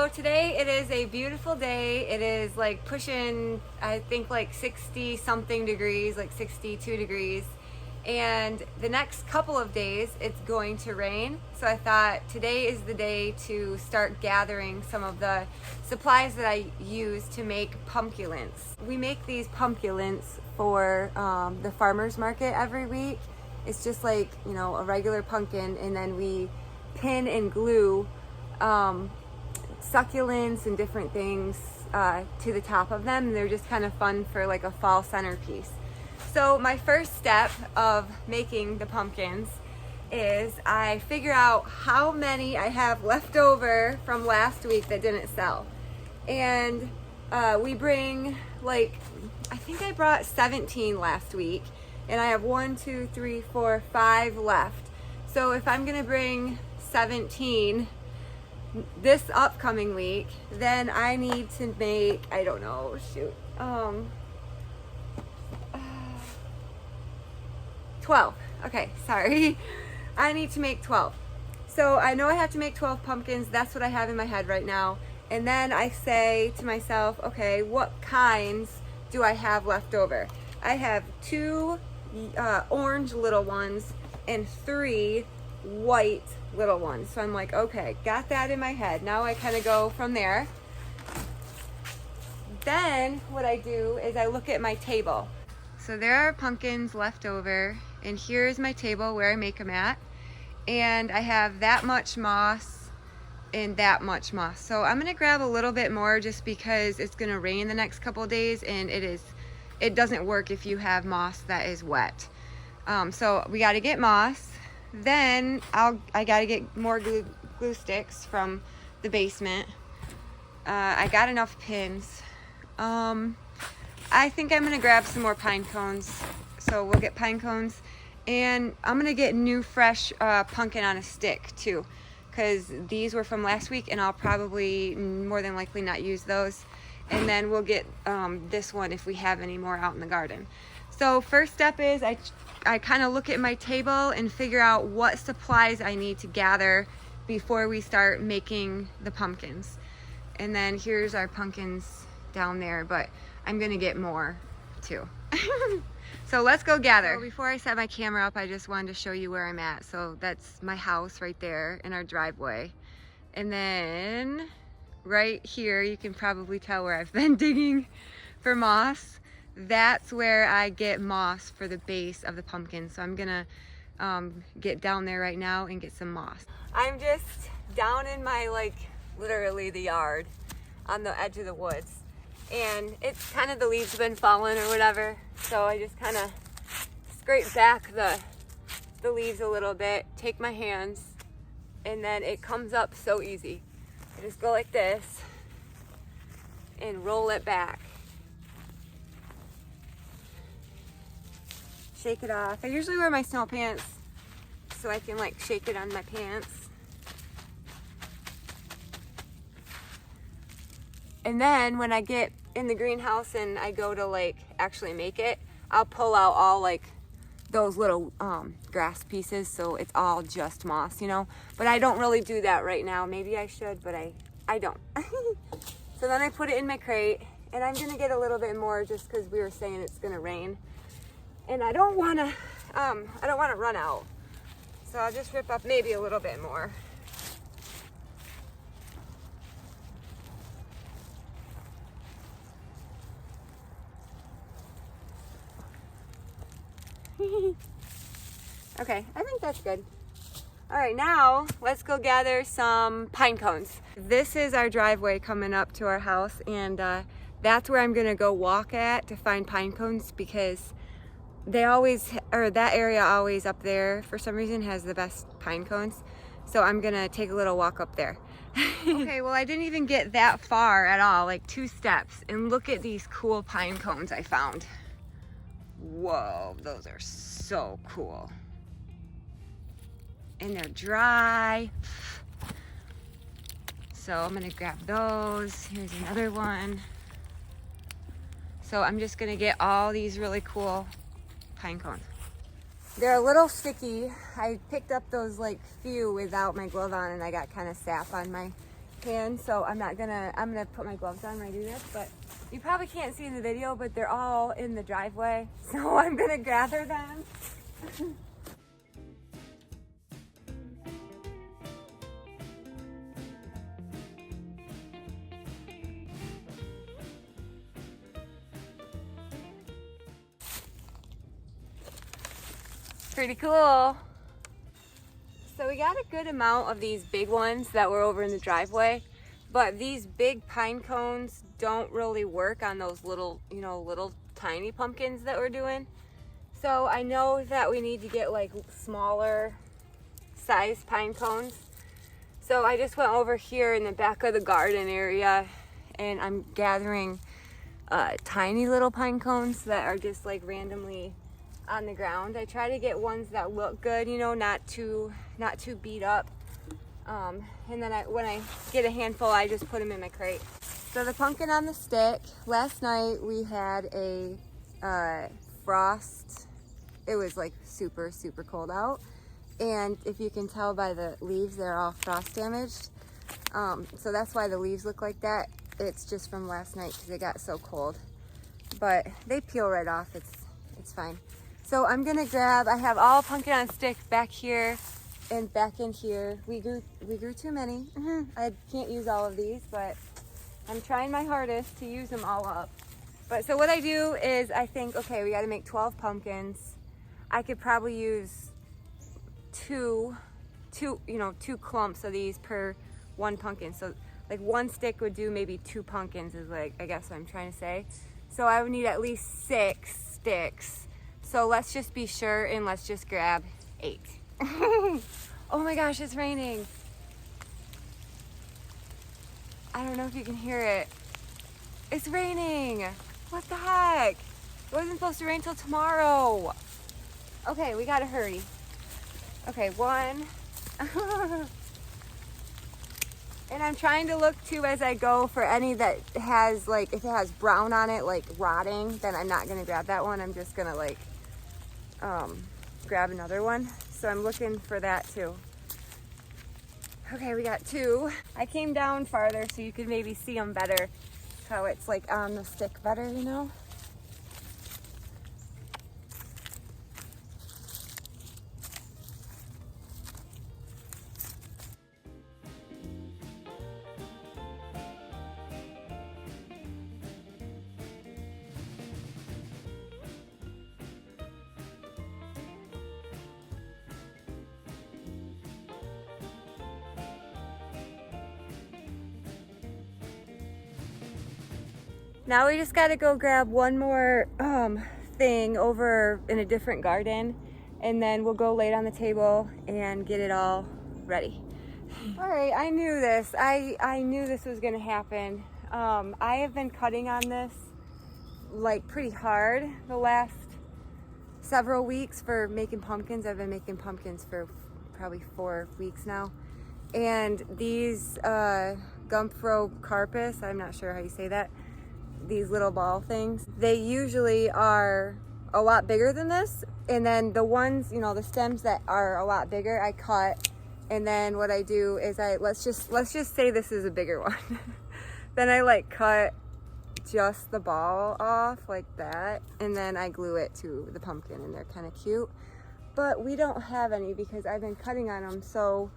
So today it is a beautiful day. It is like pushing, I think like 60 something degrees, like 62 degrees. And the next couple of days it's going to rain. So I thought today is the day to start gathering some of the supplies that I use to make pumpulents. We make these pumpulents for the farmer's market every week. It's just like, you know, a regular pumpkin, and then we pin and glue succulents and different things to the top of them. And they're just kind of fun for like a fall centerpiece. So my first step of making the pumpkins is I figure out how many I have left over from last week that didn't sell. And we bring, like, I think I brought 17 last week, and I have 1, 2, 3, 4, 5 left. So if I'm gonna bring 17 this upcoming week, then I need to make, I don't know, 12. Okay, sorry. I need to make 12. So I know I have to make 12 pumpkins. That's what I have in my head right now. And then I say to myself, okay, what kinds do I have left over? I have 2 orange little ones and 3 white little ones. So I'm like, okay, got that in my head. Now I kind of go from there. Then what I do is I look at my table. So there are pumpkins left over, and here's my table where I make them at. And I have that much moss and that much moss. So I'm gonna grab a little bit more just because it's gonna rain the next couple of days, and it doesn't work if you have moss that is wet. So we gotta get moss. Then I gotta get more glue sticks from the basement. I got enough pins. I think I'm gonna grab some more pine cones. So we'll get pine cones, and I'm gonna get new fresh pumpkin on a stick too, because these were from last week, and I'll probably more than likely not use those. And then we'll get this one if we have any more out in the garden. So first step is I kind of look at my table and figure out what supplies I need to gather before we start making the pumpkins. And then here's our pumpkins down there, but I'm gonna get more too. So let's go gather. So before I set my camera up, I just wanted to show you where I'm at. So that's my house right there in our driveway. And then right here, you can probably tell where I've been digging for moss. That's where I get moss for the base of the pumpkin. So I'm gonna get down there right now and get some moss. I'm just down in my, like, literally the yard on the edge of the woods. And it's kind of, the leaves have been falling or whatever. So I just kind of scrape back the leaves a little bit, take my hands, and then it comes up so easy. I just go like this and roll it back. Shake it off. I usually wear my snow pants so I can like shake it on my pants. And then when I get in the greenhouse and I go to like actually make it, I'll pull out all like those little grass pieces, so it's all just moss, you know. But I don't really do that right now. Maybe I should, but I don't. So then I put it in my crate, and I'm gonna get a little bit more just because we were saying it's gonna rain. And I don't wanna run out. So I'll just rip up maybe a little bit more. Okay, I think that's good. All right, now let's go gather some pine cones. This is our driveway coming up to our house, and that's where I'm gonna go walk at to find pine cones, because that area always up there for some reason has the best pine cones. So I'm gonna take a little walk up there. Okay, well, I didn't even get that far at all, like 2 steps, and look at these cool pine cones I found. Whoa, those are so cool. And they're dry. So I'm gonna grab those. Here's another one. So I'm just gonna get all these really cool pine cones. They're a little sticky. I picked up those like few without my glove on, and I got kind of sap on my hand, so I'm gonna put my gloves on when I do this, but you probably can't see in the video, but they're all in the driveway, so I'm gonna gather them. Pretty cool. So we got a good amount of these big ones that were over in the driveway, but these big pine cones don't really work on those little, you know, little tiny pumpkins that we're doing. So I know that we need to get like smaller size pine cones. So I just went over here in the back of the garden area and I'm gathering tiny little pine cones that are just like randomly on the ground. I try to get ones that look good, you know, not too beat up. And then when I get a handful, I just put them in my crate. So the pumpkin on the stick, last night we had a frost. It was like super, super cold out. And if you can tell by the leaves, they're all frost damaged. So that's why the leaves look like that. It's just from last night because it got so cold. But they peel right off, it's fine. So I'm gonna grab, I have all pumpkin on stick back here and back in here. We grew too many. I can't use all of these, but I'm trying my hardest to use them all up. But so what I do is I think, okay, we gotta make 12 pumpkins. I could probably use two clumps of these per one pumpkin. So like one stick would do maybe 2 pumpkins is like, I guess what I'm trying to say. So I would need at least 6 sticks. So let's just be sure and let's just grab 8. Oh my gosh, it's raining. I don't know if you can hear it. It's raining. What the heck? It wasn't supposed to rain till tomorrow. Okay, we gotta hurry. Okay, 1. And I'm trying to look too as I go for any that has like, if it has brown on it, like rotting, then I'm not gonna grab that one. I'm just gonna like grab another one. So I'm looking for that too. Okay, we got 2. I came down farther so you could maybe see them better, how it's like on the stick better, you know? Now we just gotta go grab one more thing over in a different garden, and then we'll go lay it on the table and get it all ready. All right, I knew this. I knew this was gonna happen. I have been cutting on this like pretty hard the last several weeks for making pumpkins. I've been making pumpkins for probably 4 weeks now. And these Gumpro-carpus, I'm not sure how you say that, these little ball things, they usually are a lot bigger than this. And then the ones, you know, the stems that are a lot bigger, I cut. And then what I do is let's just say this is a bigger one. Then I like cut just the ball off like that, and then I glue it to the pumpkin, and they're kind of cute. But we don't have any because I've been cutting on them so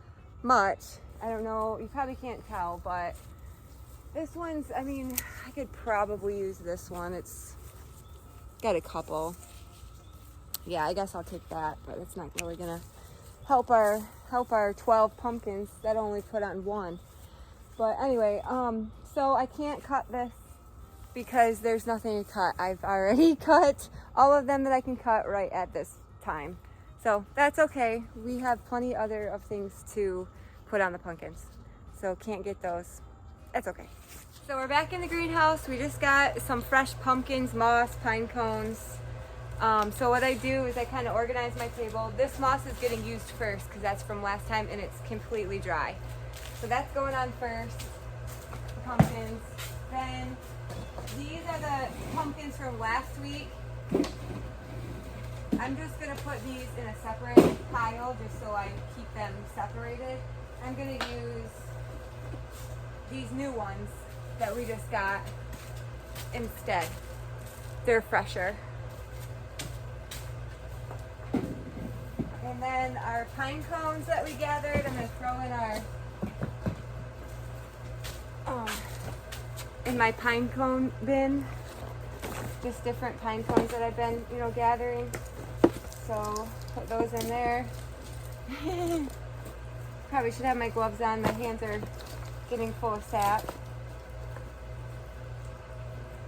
much. I don't know, you probably can't tell, but this one's, I mean, I could probably use this one. It's got a couple. Yeah, I guess I'll take that, but it's not really gonna help our 12 pumpkins that only put on 1. But anyway, so I can't cut this because there's nothing to cut. I've already cut all of them that I can cut right at this time. So that's okay. We have plenty other of things to put on the pumpkins. So can't get those. That's okay. So we're back in the greenhouse. We just got some fresh pumpkins, moss, pine cones. So what I do is I kind of organize my table. This moss is getting used first because that's from last time and it's completely dry. So that's going on first, the pumpkins. Then these are the pumpkins from last week. I'm just gonna put these in a separate pile just so I keep them separated. I'm gonna use these new ones that we just got instead. They're fresher. And then our pine cones that we gathered, I'm gonna throw in our in my pine cone bin. Just different pine cones that I've been, gathering. So put those in there. Probably should have my gloves on. My hands are getting full of sap.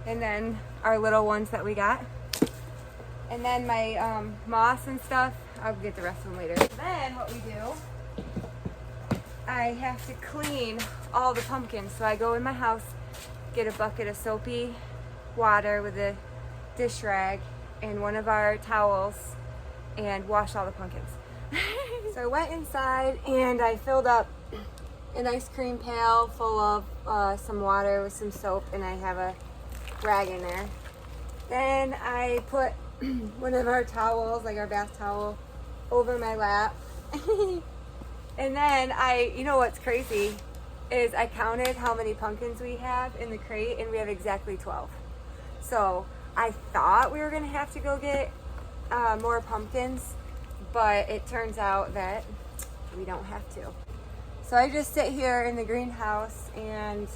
And then our little ones that we got. And then my moss and stuff, I'll get the rest of them later. Then what we do, I have to clean all the pumpkins. So I go in my house, get a bucket of soapy water with a dish rag and one of our towels and wash all the pumpkins. So I went inside and I filled up an ice cream pail full of some water with some soap, and I have a rag in there. Then I put one of our towels, like our bath towel, over my lap. And then what's crazy is I counted how many pumpkins we have in the crate, and we have exactly 12. So I thought we were gonna have to go get more pumpkins, but it turns out that we don't have to. So I just sit here in the greenhouse and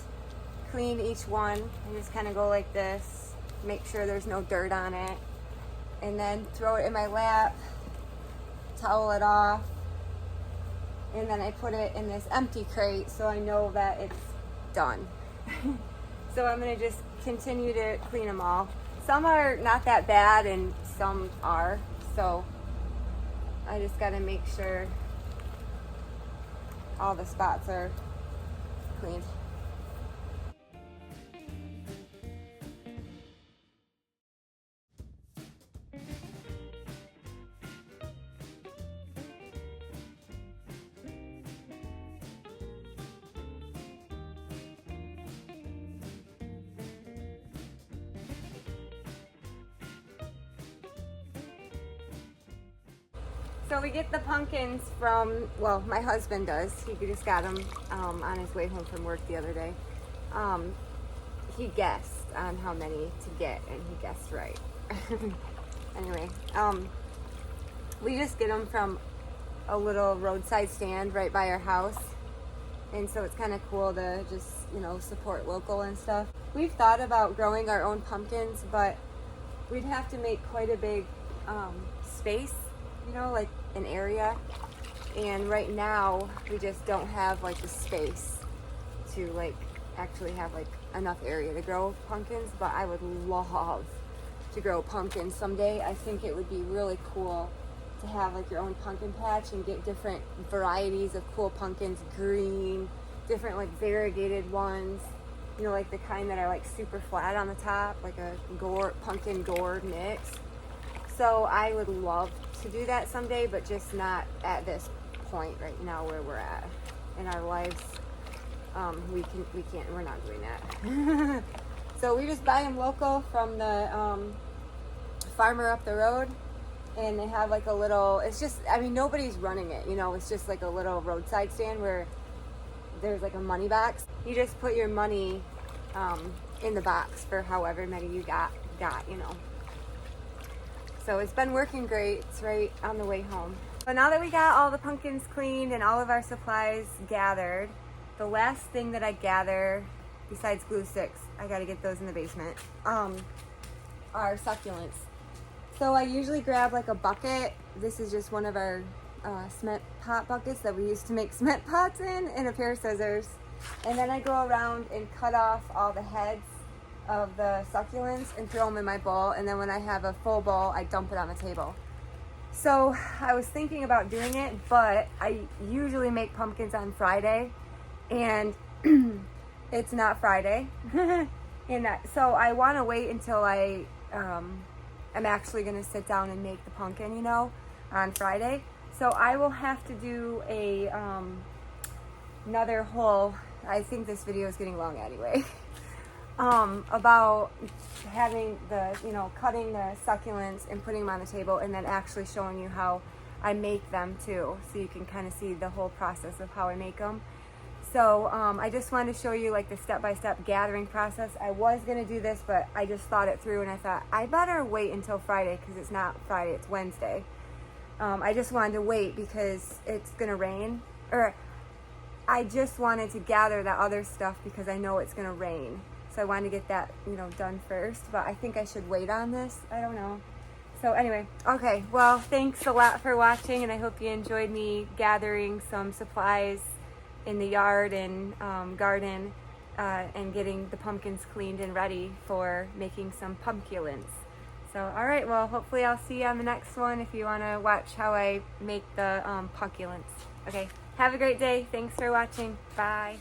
clean each one. I just kind of go like this, make sure there's no dirt on it, and then throw it in my lap, towel it off, and then I put it in this empty crate so I know that it's done. So I'm gonna just continue to clean them all. Some are not that bad and some are, so I just gotta make sure all the spots are clean. So we get the pumpkins from, well, my husband does. He just got them on his way home from work the other day. He guessed on how many to get, and he guessed right. Anyway, we just get them from a little roadside stand right by our house. And so it's kind of cool to just, support local and stuff. We've thought about growing our own pumpkins, but we'd have to make quite a big space, like an area. And right now we just don't have like the space to actually have enough area to grow pumpkins, but I would love to grow pumpkins someday. I think it would be really cool to have your own pumpkin patch and get different varieties of cool pumpkins, green, different variegated ones, like the kind that are super flat on the top, like a pumpkin gourd mix. So I would love to do that someday, but just not at this point right now where we're at in our lives. We're not doing that. So we just buy them local from the farmer up the road, and they have a little, nobody's running it, it's just a little roadside stand where there's a money box. You just put your money in the box for however many you got. So it's been working great. It's right on the way home. But now that we got all the pumpkins cleaned and all of our supplies gathered, the last thing that I gather, besides glue sticks, I gotta get those in the basement, are succulents. So I usually grab a bucket. This is just one of our cement pot buckets that we used to make cement pots in, and a pair of scissors. And then I go around and cut off all the heads of the succulents and throw them in my bowl, and then when I have a full bowl, I dump it on the table. So I was thinking about doing it, but I usually make pumpkins on Friday, and it's not Friday. So I want to wait until I'm actually going to sit down and make the pumpkin, on Friday. So I will have to do another whole, I think this video is getting long anyway, about having the, cutting the succulents and putting them on the table, and then actually showing you how I make them too, so you can kind of see the whole process of how I make them. So I just wanted to show you like the step-by-step gathering process. I was gonna do this, but I just thought it through and I thought I better wait until Friday because it's not Friday, it's Wednesday. I just wanted to wait because it's gonna rain, or I just wanted to gather that other stuff because I know it's gonna rain. So I wanted to get that, done first, but I think I should wait on this. I don't know. So anyway, okay, well, thanks a lot for watching, and I hope you enjoyed me gathering some supplies in the yard and garden and getting the pumpkins cleaned and ready for making some pumpulents. So, all right, well, hopefully I'll see you on the next one if you want to watch how I make the pumpulents. Okay, have a great day. Thanks for watching. Bye.